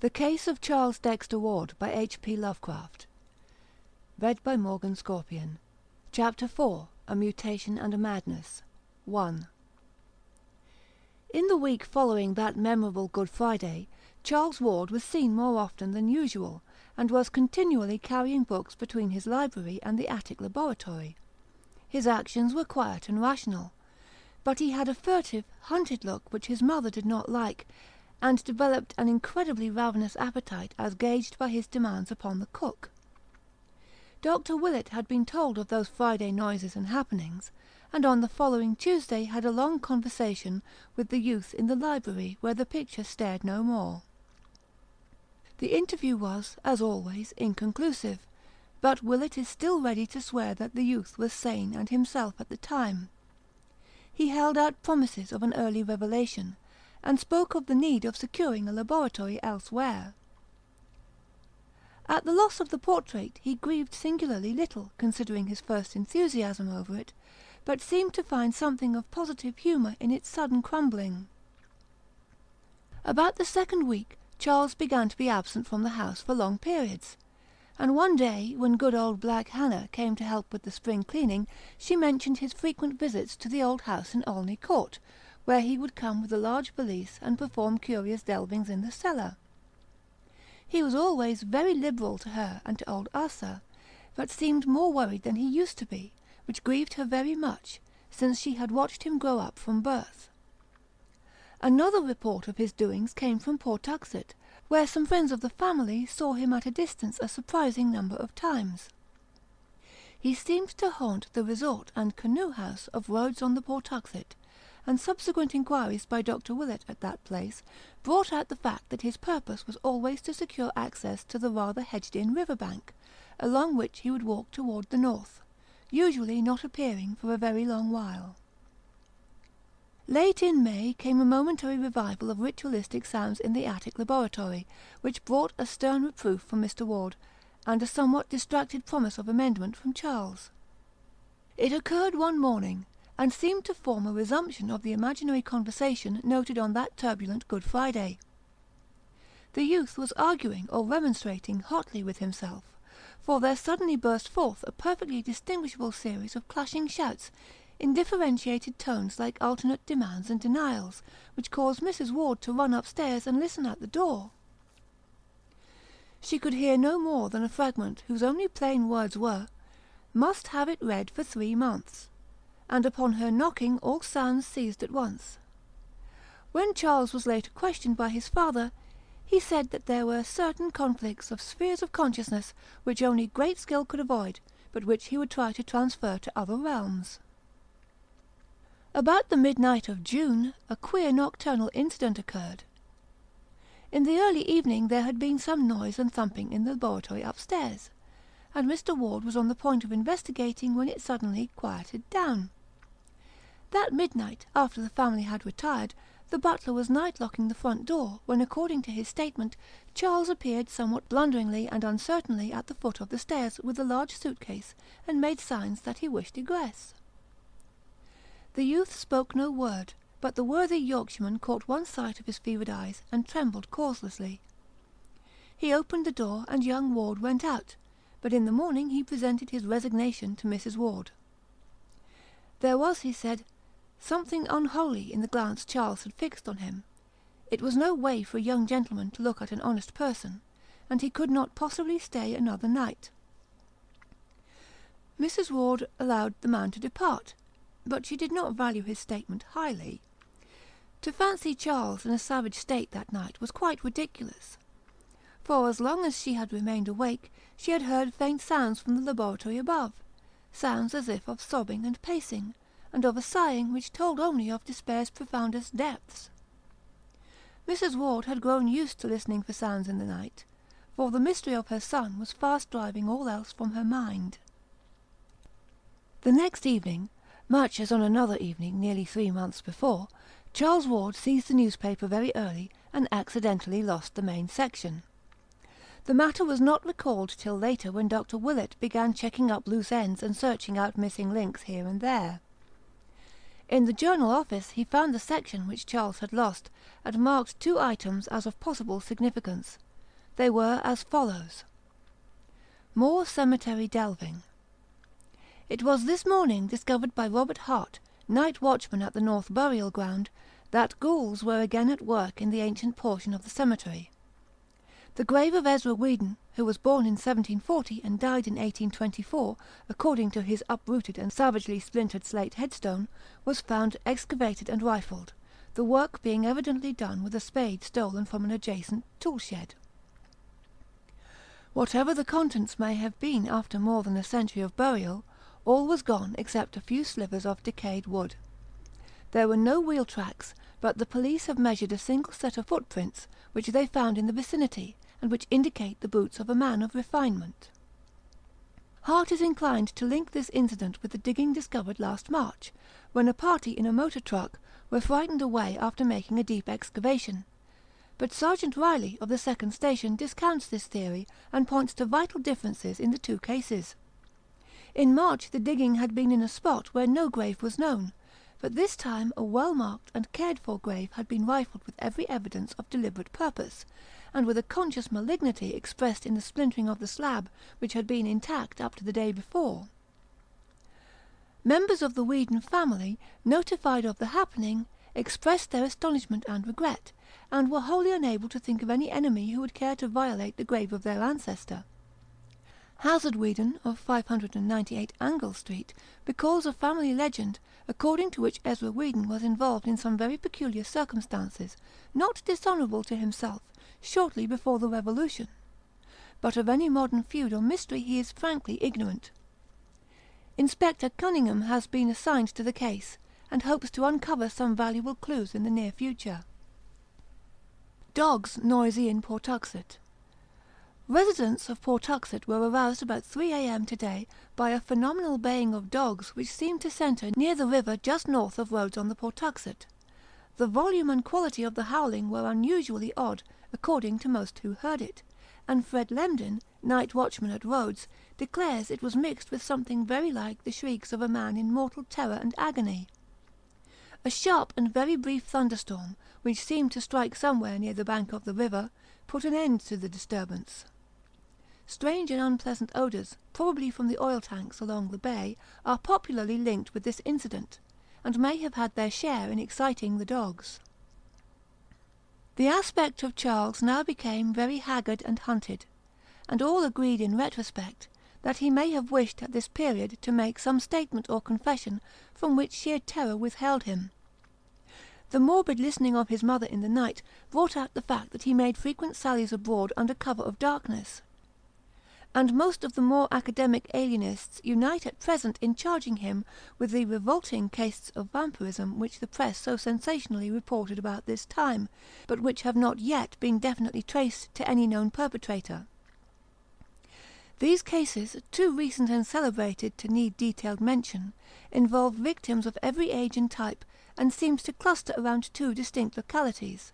The Case of Charles Dexter Ward by H.P. Lovecraft. Read by Morgan Scorpion. Chapter 4. A Mutation and a Madness. 1. In the week following that memorable Good Friday, Charles Ward was seen more often than usual, and was continually carrying books between his library and the attic laboratory. His actions were quiet and rational, but he had a furtive, hunted look which his mother did not like, and developed an incredibly ravenous appetite as gauged by his demands upon the cook. Dr. Willett had been told of those Friday noises and happenings, and on the following Tuesday had a long conversation with the youth in the library where the picture stared no more. The interview was, as always, inconclusive, but Willett is still ready to swear that the youth was sane and himself at the time. He held out promises of an early revelation, and spoke of the need of securing a laboratory elsewhere. At the loss of the portrait he grieved singularly little, considering his first enthusiasm over it, but seemed to find something of positive humour in its sudden crumbling. About the second week Charles began to be absent from the house for long periods, and one day, when good old Black Hannah came to help with the spring cleaning, she mentioned his frequent visits to the old house in Olney Court, where he would come with a large valise and perform curious delvings in the cellar. He was always very liberal to her and to old Asa, but seemed more worried than he used to be, which grieved her very much, since she had watched him grow up from birth. Another report of his doings came from Pawtuxet, where some friends of the family saw him at a distance a surprising number of times. He seemed to haunt the resort and canoe-house of Rhodes on the Pawtuxet, and subsequent inquiries by Dr. Willett at that place brought out the fact that his purpose was always to secure access to the rather hedged-in river-bank, along which he would walk toward the north, usually not appearing for a very long while. Late in May came a momentary revival of ritualistic sounds in the attic laboratory, which brought a stern reproof from Mr. Ward, and a somewhat distracted promise of amendment from Charles. It occurred one morning, and seemed to form a resumption of the imaginary conversation noted on that turbulent Good Friday. The youth was arguing or remonstrating hotly with himself, for there suddenly burst forth a perfectly distinguishable series of clashing shouts, in differentiated tones like alternate demands and denials, which caused Mrs. Ward to run upstairs and listen at the door. She could hear no more than a fragment whose only plain words were, "Must have it read for 3 months," and upon her knocking all sounds ceased at once. When Charles was later questioned by his father, he said that there were certain conflicts of spheres of consciousness which only great skill could avoid, but which he would try to transfer to other realms. About the midnight of June, a queer nocturnal incident occurred. In the early evening there had been some noise and thumping in the laboratory upstairs, and Mr. Ward was on the point of investigating when it suddenly quieted down. That midnight, after the family had retired, the butler was night-locking the front door, when, according to his statement, Charles appeared somewhat blunderingly and uncertainly at the foot of the stairs with a large suit-case, and made signs that he wished egress. The youth spoke no word, but the worthy Yorkshireman caught one sight of his fevered eyes, and trembled causelessly. He opened the door, and young Ward went out, but in the morning he presented his resignation to Mrs. Ward. There was, he said, something unholy in the glance Charles had fixed on him. It was no way for a young gentleman to look at an honest person, and he could not possibly stay another night. Mrs. Ward allowed the man to depart, but she did not value his statement highly. To fancy Charles in a savage state that night was quite ridiculous, for as long as she had remained awake she had heard faint sounds from the laboratory above, sounds as if of sobbing and pacing, and of a sighing which told only of despair's profoundest depths. Mrs. Ward had grown used to listening for sounds in the night, for the mystery of her son was fast driving all else from her mind. The next evening, much as on another evening nearly 3 months before, Charles Ward seized the newspaper very early and accidentally lost the main section. The matter was not recalled till later, when Dr. Willett began checking up loose ends and searching out missing links here and there. In the Journal office he found the section which Charles had lost, and marked 2 items as of possible significance, They were as follows. More cemetery delving. It was this morning discovered by Robert Hart, night watchman at the North Burial Ground, that ghouls were again at work in the ancient portion of the cemetery. The grave of Ezra Whedon, who was born in 1740 and died in 1824, according to his uprooted and savagely splintered slate headstone, was found excavated and rifled, the work being evidently done with a spade stolen from an adjacent tool-shed. Whatever the contents may have been after more than a century of burial, all was gone except a few slivers of decayed wood. There were no wheel tracks, but the police have measured a single set of footprints, which they found in the vicinity, and which indicate the boots of a man of refinement. Hart is inclined to link this incident with the digging discovered last March, when a party in a motor truck were frightened away after making a deep excavation. But Sergeant Riley of the 2nd Station discounts this theory and points to vital differences in the two cases. In March the digging had been in a spot where no grave was known, but this time a well-marked and cared-for grave had been rifled with every evidence of deliberate purpose, and with a conscious malignity expressed in the splintering of the slab, which had been intact up to the day before. Members of the Whedon family, notified of the happening, expressed their astonishment and regret, and were wholly unable to think of any enemy who would care to violate the grave of their ancestor. Hazard Whedon, of 598 Angle Street, recalls a family legend, according to which Ezra Whedon was involved in some very peculiar circumstances, not dishonourable to himself, shortly before the Revolution. But of any modern feud or mystery he is frankly ignorant. Inspector Cunningham has been assigned to the case, and hopes to uncover some valuable clues in the near future. Dogs noisy in Pawtuxet. Residents of Pawtuxet were aroused about 3 a.m. today by a phenomenal baying of dogs which seemed to centre near the river just north of Rhodes on the Pawtuxet. The volume and quality of the howling were unusually odd, according to most who heard it, and Fred Lemden, night watchman at Rhodes, declares it was mixed with something very like the shrieks of a man in mortal terror and agony. A sharp and very brief thunderstorm, which seemed to strike somewhere near the bank of the river, put an end to the disturbance. Strange and unpleasant odours, probably from the oil tanks along the bay, are popularly linked with this incident, and may have had their share in exciting the dogs. The aspect of Charles now became very haggard and hunted, and all agreed in retrospect that he may have wished at this period to make some statement or confession from which sheer terror withheld him. The morbid listening of his mother in the night brought out the fact that he made frequent sallies abroad under cover of darkness. And most of the more academic alienists unite at present in charging him with the revolting cases of vampirism which the press so sensationally reported about this time, but which have not yet been definitely traced to any known perpetrator. These cases, too recent and celebrated to need detailed mention, involve victims of every age and type, and seems to cluster around two distinct localities: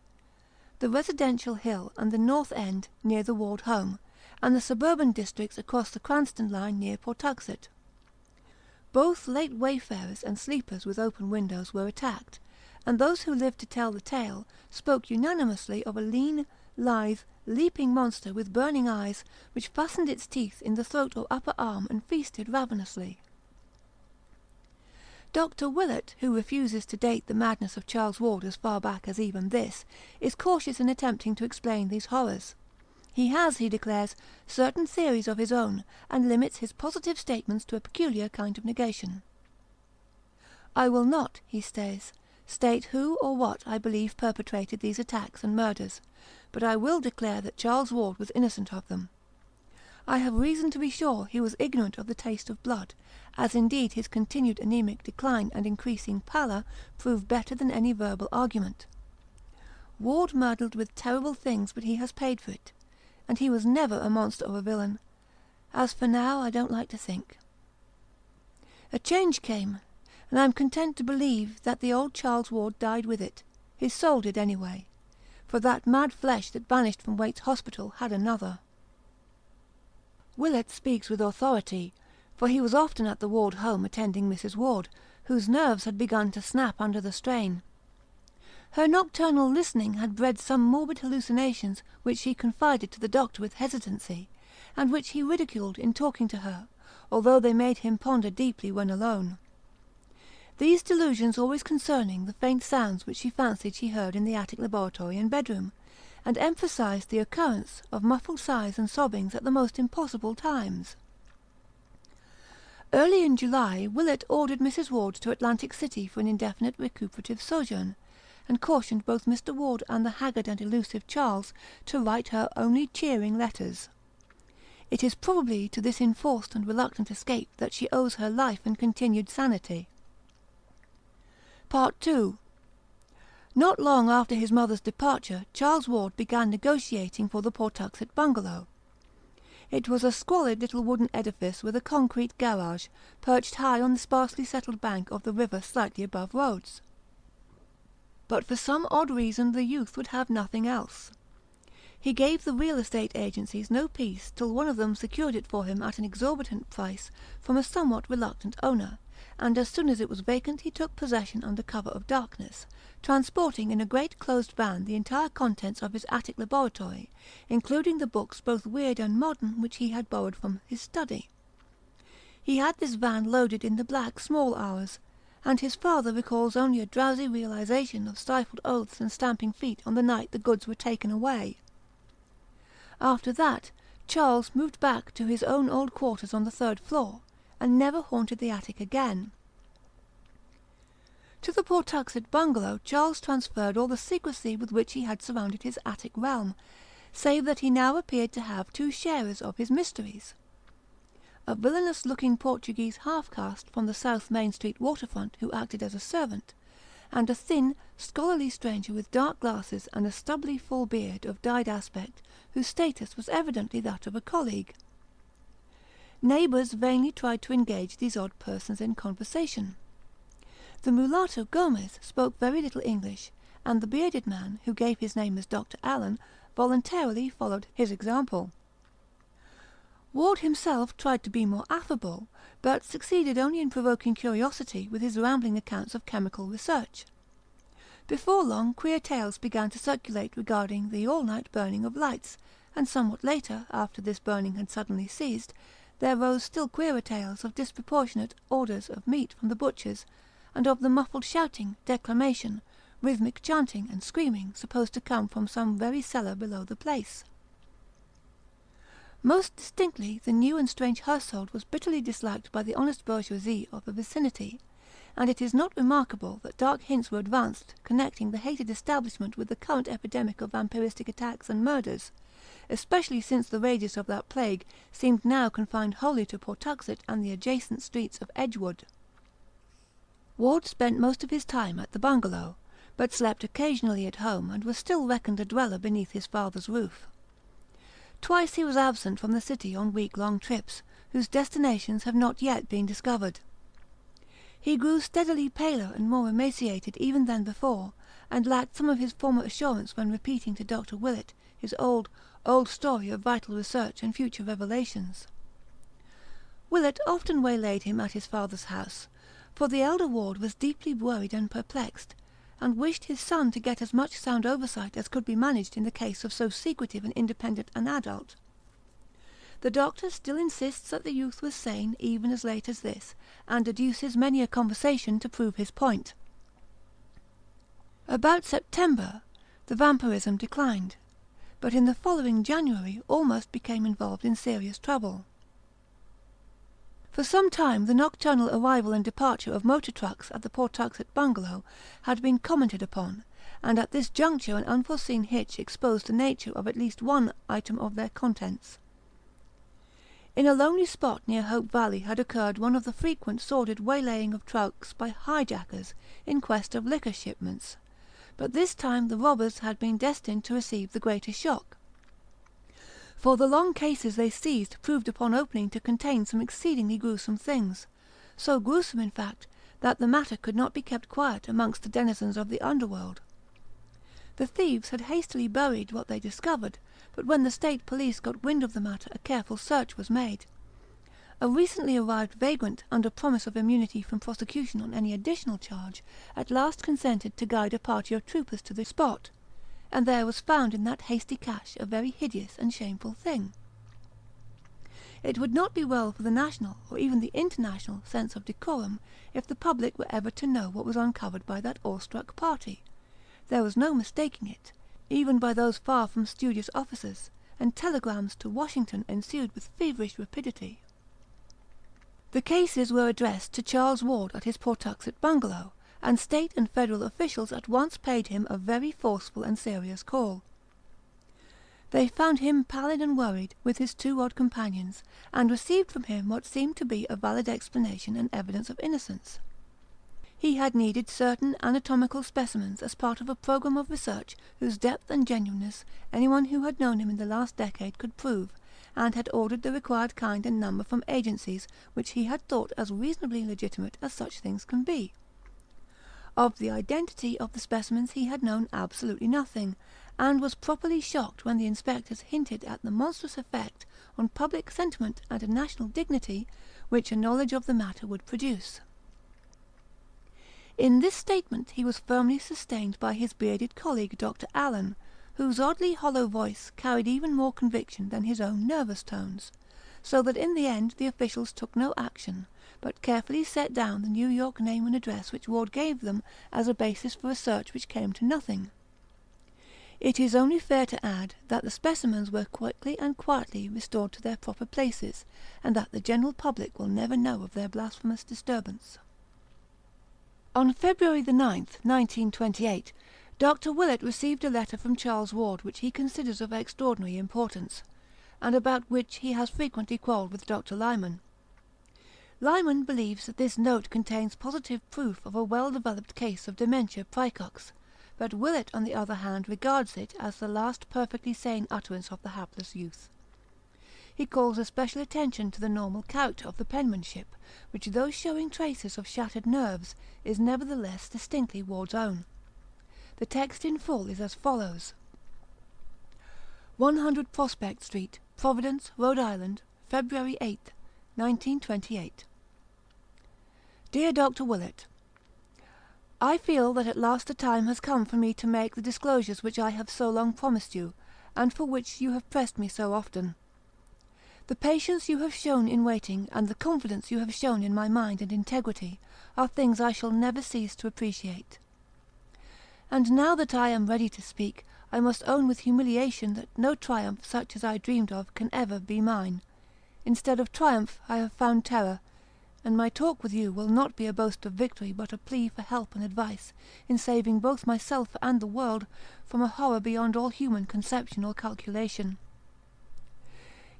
the residential hill and the North End near the Ward home, and the suburban districts across the Cranston line near Pawtuxet. Both late wayfarers and sleepers with open windows were attacked, and those who lived to tell the tale spoke unanimously of a lean, lithe, leaping monster with burning eyes, which fastened its teeth in the throat or upper arm and feasted ravenously. Dr. Willett, who refuses to date the madness of Charles Ward as far back as even this, is cautious in attempting to explain these horrors. He has, he declares, certain theories of his own, and limits his positive statements to a peculiar kind of negation. "I will not," he says, "state who or what I believe perpetrated these attacks and murders, but I will declare that Charles Ward was innocent of them. I have reason to be sure he was ignorant of the taste of blood, as indeed his continued anemic decline and increasing pallor prove better than any verbal argument. Ward meddled with terrible things, but he has paid for it, and he was never a monster or a villain. As for now, I don't like to think." A change came, and I am content to believe that the old Charles Ward died with it. His soul did anyway, for that mad flesh that vanished from Waite's Hospital had another. Willett speaks with authority, for he was often at the Ward home attending Mrs. Ward, whose nerves had begun to snap under the strain. Her nocturnal listening had bred some morbid hallucinations which she confided to the doctor with hesitancy, and which he ridiculed in talking to her, although they made him ponder deeply when alone. These delusions always concerning the faint sounds which she fancied she heard in the attic laboratory and bedroom, and emphasized the occurrence of muffled sighs and sobbings at the most impossible times. Early in July, Willett ordered Mrs. Ward to Atlantic City for an indefinite recuperative sojourn, and cautioned both Mr. Ward and the haggard and elusive Charles to write her only cheering letters. It is probably to this enforced and reluctant escape that she owes her life and continued sanity. Part 2. Not long after his mother's departure, Charles Ward began negotiating for the Pawtuxet bungalow. It was a squalid little wooden edifice with a concrete garage, perched high on the sparsely settled bank of the river slightly above Rhodes. But for some odd reason the youth would have nothing else. He gave the real estate agencies no peace till one of them secured it for him at an exorbitant price from a somewhat reluctant owner, and as soon as it was vacant he took possession under cover of darkness, transporting in a great closed van the entire contents of his attic laboratory, including the books both weird and modern which he had borrowed from his study. He had this van loaded in the black small hours, and his father recalls only a drowsy realization of stifled oaths and stamping feet on the night the goods were taken away. After that, Charles moved back to his own old quarters on the 3rd floor, and never haunted the attic again. To the Pawtuxet bungalow Charles transferred all the secrecy with which he had surrounded his attic realm, save that he now appeared to have 2 sharers of his mysteries. A villainous-looking Portuguese half-caste from the South Main Street waterfront who acted as a servant, and a thin, scholarly stranger with dark glasses and a stubbly full beard of dyed aspect, whose status was evidently that of a colleague. Neighbours vainly tried to engage these odd persons in conversation. The mulatto Gomez spoke very little English, and the bearded man, who gave his name as Dr. Allen, voluntarily followed his example. Ward himself tried to be more affable, but succeeded only in provoking curiosity with his rambling accounts of chemical research. Before long queer tales began to circulate regarding the all-night burning of lights, and somewhat later, after this burning had suddenly ceased, there rose still queerer tales of disproportionate orders of meat from the butchers, and of the muffled shouting, declamation, rhythmic chanting and screaming supposed to come from some very cellar below the place. Most distinctly the new and strange household was bitterly disliked by the honest bourgeoisie of the vicinity, and it is not remarkable that dark hints were advanced connecting the hated establishment with the current epidemic of vampiristic attacks and murders, especially since the rages of that plague seemed now confined wholly to Pawtuxet and the adjacent streets of Edgewood. Ward spent most of his time at the bungalow, but slept occasionally at home, and was still reckoned a dweller beneath his father's roof. Twice he was absent from the city on week-long trips, whose destinations have not yet been discovered. He grew steadily paler and more emaciated even than before, and lacked some of his former assurance when repeating to Dr. Willett his old story of vital research and future revelations. Willett often waylaid him at his father's house, for the elder Ward was deeply worried and perplexed, and wished his son to get as much sound oversight as could be managed in the case of so secretive and independent an adult. The doctor still insists that the youth was sane even as late as this, and adduces many a conversation to prove his point. About September, the vampirism declined, but in the following January almost became involved in serious trouble. For some time the nocturnal arrival and departure of motor trucks at the Pawtuxet bungalow had been commented upon, and at this juncture an unforeseen hitch exposed the nature of at least one item of their contents. In a lonely spot near Hope Valley had occurred one of the frequent sordid waylaying of trucks by hijackers in quest of liquor shipments, but this time the robbers had been destined to receive the greater shock, for the long cases they seized proved upon opening to contain some exceedingly gruesome things, so gruesome in fact that the matter could not be kept quiet amongst the denizens of the underworld. The thieves had hastily buried what they discovered, but when the state police got wind of the matter a careful search was made. A recently arrived vagrant, under promise of immunity from prosecution on any additional charge, at last consented to guide a party of troopers to the spot, and there was found in that hasty cache a very hideous and shameful thing. It would not be well for the national, or even the international, sense of decorum, if the public were ever to know what was uncovered by that awestruck party. There was no mistaking it, even by those far from studious officers, and telegrams to Washington ensued with feverish rapidity. The cases were addressed to Charles Ward at his Pawtuxet bungalow, and state and federal officials at once paid him a very forceful and serious call. They found him pallid and worried, with his two odd companions, and received from him what seemed to be a valid explanation and evidence of innocence. He had needed certain anatomical specimens as part of a programme of research whose depth and genuineness anyone who had known him in the last decade could prove, and had ordered the required kind and number from agencies which he had thought as reasonably legitimate as such things can be. Of the identity of the specimens he had known absolutely nothing, and was properly shocked when the inspectors hinted at the monstrous effect on public sentiment and national dignity which a knowledge of the matter would produce. In this statement he was firmly sustained by his bearded colleague Dr. Allen, whose oddly hollow voice carried even more conviction than his own nervous tones, so that in the end the officials took no action, but carefully set down the New York name and address which Ward gave them as a basis for a search which came to nothing. It is only fair to add that the specimens were quickly and quietly restored to their proper places, and that the general public will never know of their blasphemous disturbance. On February the 9th, 1928, Dr. Willett received a letter from Charles Ward which he considers of extraordinary importance, and about which he has frequently quarrelled with Dr. Lyman. Lyman believes that this note contains positive proof of a well-developed case of dementia praecox, but Willett, on the other hand, regards it as the last perfectly sane utterance of the hapless youth. He calls especial attention to the normal character of the penmanship, which, though showing traces of shattered nerves, is nevertheless distinctly Ward's own. The text in full is as follows: 100 Prospect Street, Providence, Rhode Island, February 8th, 1928. Dear Dr. Willett, I feel that at last the time has come for me to make the disclosures which I have so long promised you, and for which you have pressed me so often. The patience you have shown in waiting, and the confidence you have shown in my mind and integrity, are things I shall never cease to appreciate. And now that I am ready to speak, I must own with humiliation that no triumph such as I dreamed of can ever be mine. Instead of triumph I have found terror, and my talk with you will not be a boast of victory but a plea for help and advice in saving both myself and the world from a horror beyond all human conception or calculation.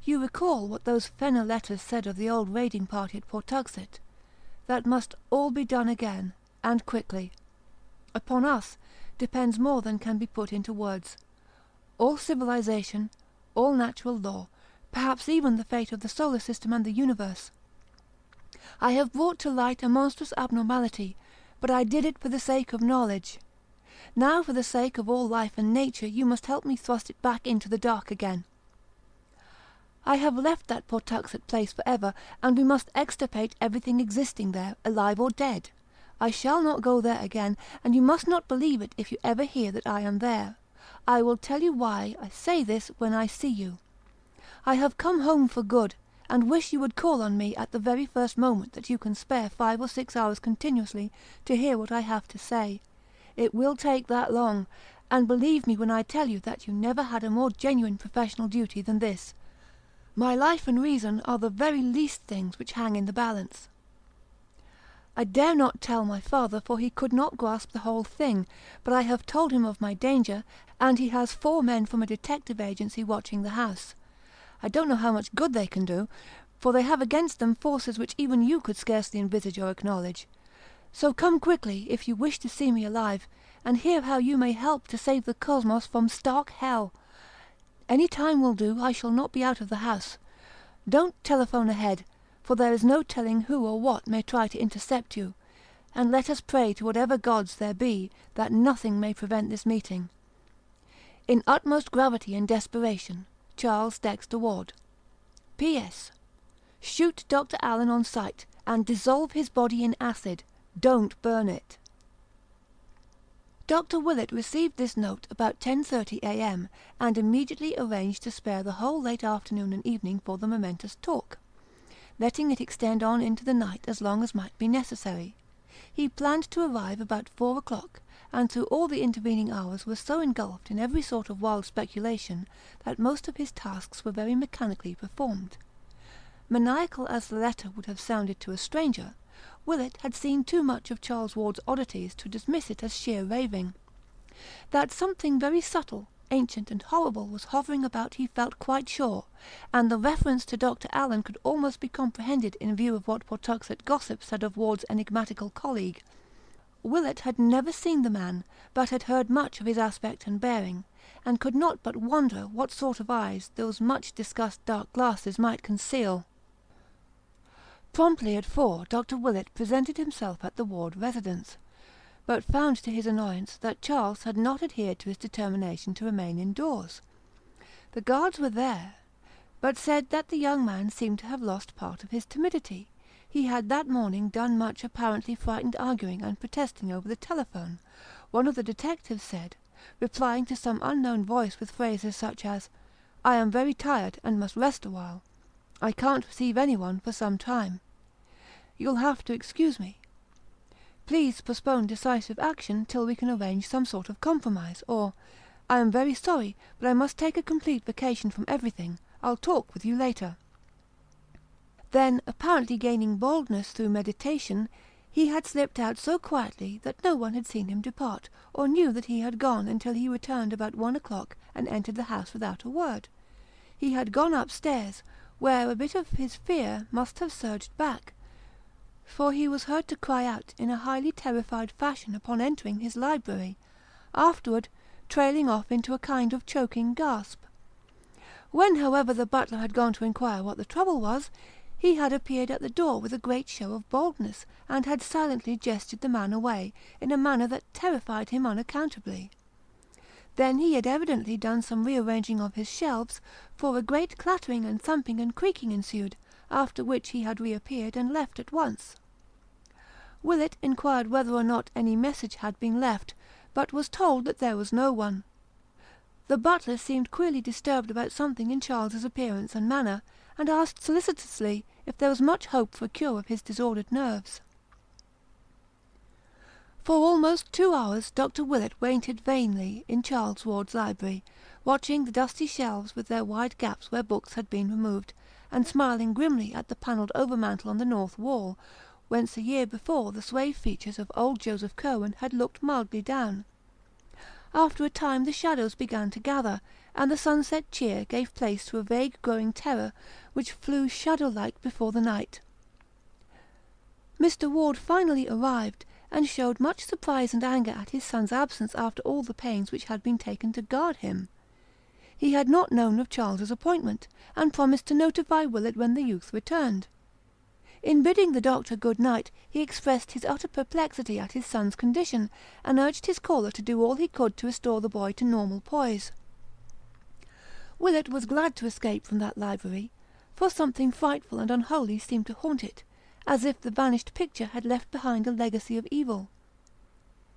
You recall what those Fenner letters said of the old raiding party at Pawtuxet. That must all be done again, and quickly. Upon us depends more than can be put into words. All civilization, all natural law, perhaps even the fate of the solar system and the universe. I have brought to light a monstrous abnormality, but I did it for the sake of knowledge. Now, for the sake of all life and nature, you must help me thrust it back into the dark again. I have left that Pawtuxet place for ever, and we must extirpate everything existing there, alive or dead. I shall not go there again, and you must not believe it if you ever hear that I am there. I will tell you why I say this when I see you. I have come home for good, and wish you would call on me at the very first moment that you can spare 5 or 6 hours continuously to hear what I have to say. It will take that long, and believe me when I tell you that you never had a more genuine professional duty than this. My life and reason are the very least things which hang in the balance. I dare not tell my father, for he could not grasp the whole thing, but I have told him of my danger, and he has 4 men from a detective agency watching the house. I don't know how much good they can do, for they have against them forces which even you could scarcely envisage or acknowledge. So come quickly, if you wish to see me alive, and hear how you may help to save the cosmos from stark hell. Any time will do. I shall not be out of the house. Don't telephone ahead, for there is no telling who or what may try to intercept you, and let us pray to whatever gods there be that nothing may prevent this meeting. In utmost gravity and desperation, Charles Dexter Ward. P.S. Shoot Dr. Allen on sight, and dissolve his body in acid. Don't burn it." Dr. Willett received this note about 10:30 a.m., and immediately arranged to spare the whole late afternoon and evening for the momentous talk, letting it extend on into the night as long as might be necessary. He planned to arrive about 4 o'clock, and through all the intervening hours was so engulfed in every sort of wild speculation that most of his tasks were very mechanically performed. Maniacal as the letter would have sounded to a stranger, Willett had seen too much of Charles Ward's oddities to dismiss it as sheer raving. That something very subtle, ancient, and horrible was hovering about he felt quite sure, and the reference to Dr. Allen could almost be comprehended in view of what Pawtuxet gossip said of Ward's enigmatical colleague. Willett had never seen the man, but had heard much of his aspect and bearing, and could not but wonder what sort of eyes those much-discussed dark glasses might conceal. Promptly at 4 Dr. Willett presented himself at the Ward residence, but found to his annoyance that Charles had not adhered to his determination to remain indoors. The guards were there, but said that the young man seemed to have lost part of his timidity. He had that morning done much apparently frightened arguing and protesting over the telephone, one of the detectives said, replying to some unknown voice with phrases such as, "I am very tired and must rest a while. I can't receive anyone for some time. You'll have to excuse me. Please postpone decisive action till we can arrange some sort of compromise, or, I am very sorry, but I must take a complete vacation from everything. I'll talk with you later." Then, apparently gaining boldness through meditation, he had slipped out so quietly that no one had seen him depart, or knew that he had gone until he returned about 1 o'clock and entered the house without a word. He had gone upstairs, where a bit of his fear must have surged back, for he was heard to cry out in a highly terrified fashion upon entering his library, afterward trailing off into a kind of choking gasp. When, however, the butler had gone to inquire what the trouble was, he had appeared at the door with a great show of boldness, and had silently gestured the man away, in a manner that terrified him unaccountably. Then he had evidently done some rearranging of his shelves, for a great clattering and thumping and creaking ensued, after which he had reappeared and left at once. Willett inquired whether or not any message had been left, but was told that there was no one. The butler seemed queerly disturbed about something in Charles's appearance and manner, and asked solicitously if there was much hope for a cure of his disordered nerves. For almost 2 hours Dr. Willett waited vainly in Charles Ward's library, watching the dusty shelves with their wide gaps where books had been removed, and smiling grimly at the panelled overmantel on the north wall, whence a year before the suave features of old Joseph Curwen had looked mildly down. After a time the shadows began to gather, and the sunset cheer gave place to a vague growing terror which flew shadow-like before the night. Mr. Ward finally arrived, and showed much surprise and anger at his son's absence after all the pains which had been taken to guard him. He had not known of Charles's appointment, and promised to notify Willett when the youth returned. In bidding the doctor good night, he expressed his utter perplexity at his son's condition, and urged his caller to do all he could to restore the boy to normal poise. Willett was glad to escape from that library, for something frightful and unholy seemed to haunt it, as if the vanished picture had left behind a legacy of evil.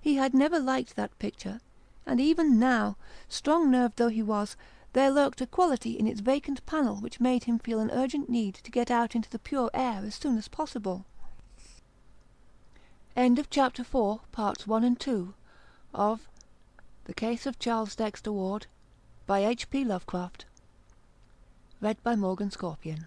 He had never liked that picture, and even now, strong-nerved though he was, there lurked a quality in its vacant panel which made him feel an urgent need to get out into the pure air as soon as possible. End of Chapter 4, Parts 1 and 2 of The Case of Charles Dexter Ward by H. P. Lovecraft. Read by Morgan Scorpion.